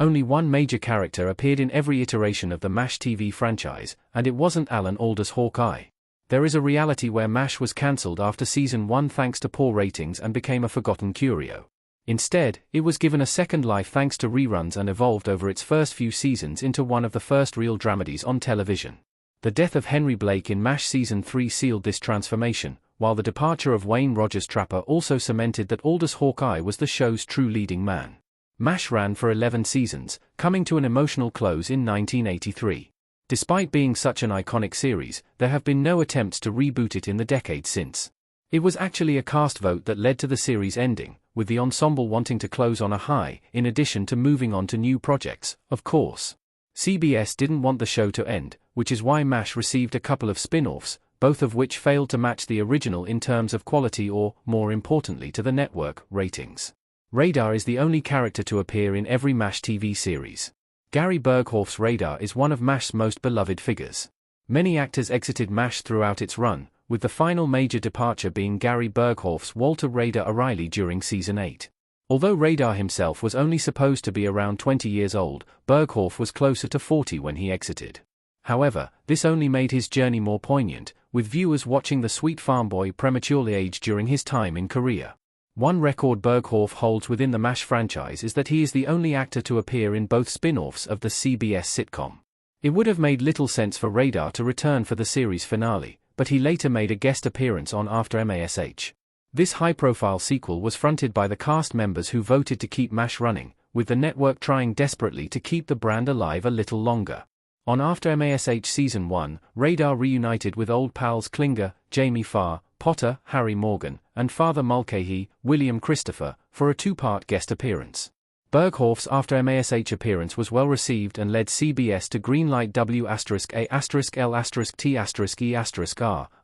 Only one major character appeared in every iteration of the MASH TV franchise, and it wasn't Alan Alda's Hawkeye. There is a reality where MASH was cancelled after season 1 thanks to poor ratings and became a forgotten curio. Instead, it was given a second life thanks to reruns and evolved over its first few seasons into one of the first real dramedies on television. The death of Henry Blake in MASH season 3 sealed this transformation, while the departure of Wayne Rogers Trapper also cemented that Alda's Hawkeye was the show's true leading man. MASH ran for 11 seasons, coming to an emotional close in 1983. Despite being such an iconic series, there have been no attempts to reboot it in the decades since. It was actually a cast vote that led to the series ending, with the ensemble wanting to close on a high, in addition to moving on to new projects, of course. CBS didn't want the show to end, which is why MASH received a couple of spin-offs, both of which failed to match the original in terms of quality or, more importantly to the network, ratings. Radar is the only character to appear in every MASH TV series. Gary Berghoff's Radar is one of MASH's most beloved figures. Many actors exited MASH throughout its run, with the final major departure being Gary Berghoff's Walter Radar O'Reilly during season 8. Although Radar himself was only supposed to be around 20 years old, Berghoff was closer to 40 when he exited. However, this only made his journey more poignant, with viewers watching the sweet farm boy prematurely age during his time in Korea. One record Berghoff holds within the MASH franchise is that he is the only actor to appear in both spin-offs of the CBS sitcom. It would have made little sense for Radar to return for the series finale, but he later made a guest appearance on After MASH. This high-profile sequel was fronted by the cast members who voted to keep MASH running, with the network trying desperately to keep the brand alive a little longer. On After MASH Season 1, Radar reunited with old pals Klinger, Jamie Farr, Potter, Harry Morgan, and Father Mulcahy, William Christopher, for a two-part guest appearance. Berghoff's After MASH appearance was well received and led CBS to greenlight W*A*L*T*E*R,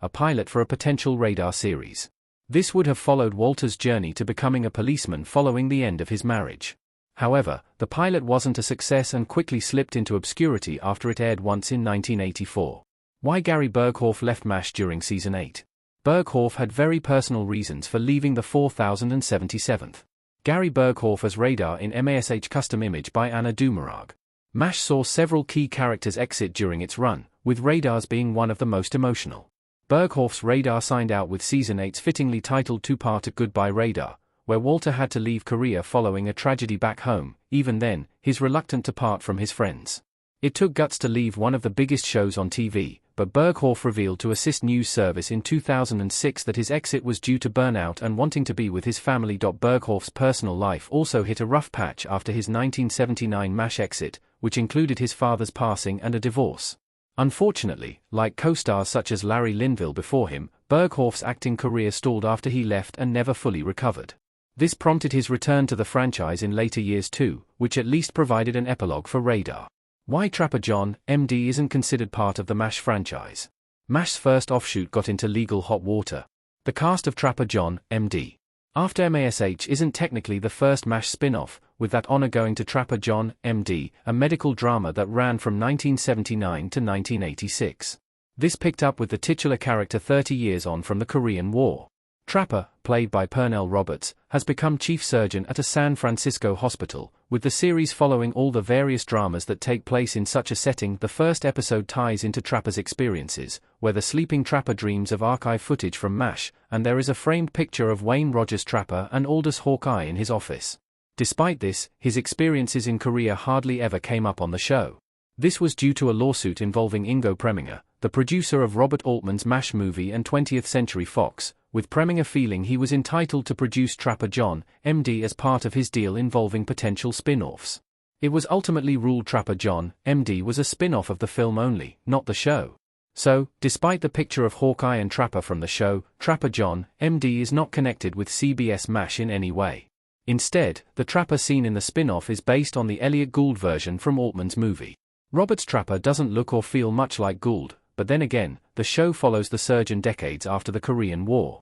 a pilot for a potential Radar series. This would have followed Walter's journey to becoming a policeman following the end of his marriage. However, the pilot wasn't a success and quickly slipped into obscurity after it aired once in 1984. Why Gary Berghoff left MASH during season 8? Berghoff had very personal reasons for leaving the 4077th. Gary Berghoff as Radar in MASH custom image by Anna Dumarag. MASH saw several key characters exit during its run, with Radar's being one of the most emotional. Berghoff's Radar signed out with season 8's fittingly titled two-parter Goodbye Radar, where Walter had to leave Korea following a tragedy back home. Even then, he's reluctant to part from his friends. It took guts to leave one of the biggest shows on TV, but Berghoff revealed to Assist News Service in 2006 that his exit was due to burnout and wanting to be with his family. Berghoff's personal life also hit a rough patch after his 1979 MASH exit, which included his father's passing and a divorce. Unfortunately, like co-stars such as Larry Linville before him, Berghoff's acting career stalled after he left and never fully recovered. This prompted his return to the franchise in later years too, which at least provided an epilogue for Radar. Why Trapper John, MD isn't considered part of the MASH franchise? MASH's first offshoot got into legal hot water. The cast of Trapper John, MD. After MASH isn't technically the first MASH spin-off, with that honor going to Trapper John, MD, a medical drama that ran from 1979 to 1986. This picked up with the titular character 30 years on from the Korean War. Trapper, played by Pernell Roberts, has become chief surgeon at a San Francisco hospital, with the series following all the various dramas that take place in such a setting. The first episode ties into Trapper's experiences, where the sleeping Trapper dreams of archive footage from MASH, and there is a framed picture of Wayne Rogers Trapper and Aldous Hawkeye in his office. Despite this, his experiences in Korea hardly ever came up on the show. This was due to a lawsuit involving Ingo Preminger, the producer of Robert Altman's MASH movie and 20th Century Fox, with Preminger feeling he was entitled to produce Trapper John, MD as part of his deal involving potential spin-offs. It was ultimately ruled Trapper John, MD was a spin-off of the film only, not the show. So, despite the picture of Hawkeye and Trapper from the show, Trapper John, MD is not connected with CBS MASH in any way. Instead, the Trapper seen in the spin-off is based on the Elliot Gould version from Altman's movie. Robert's Trapper doesn't look or feel much like Gould, but then again, the show follows the surgeon decades after the Korean War.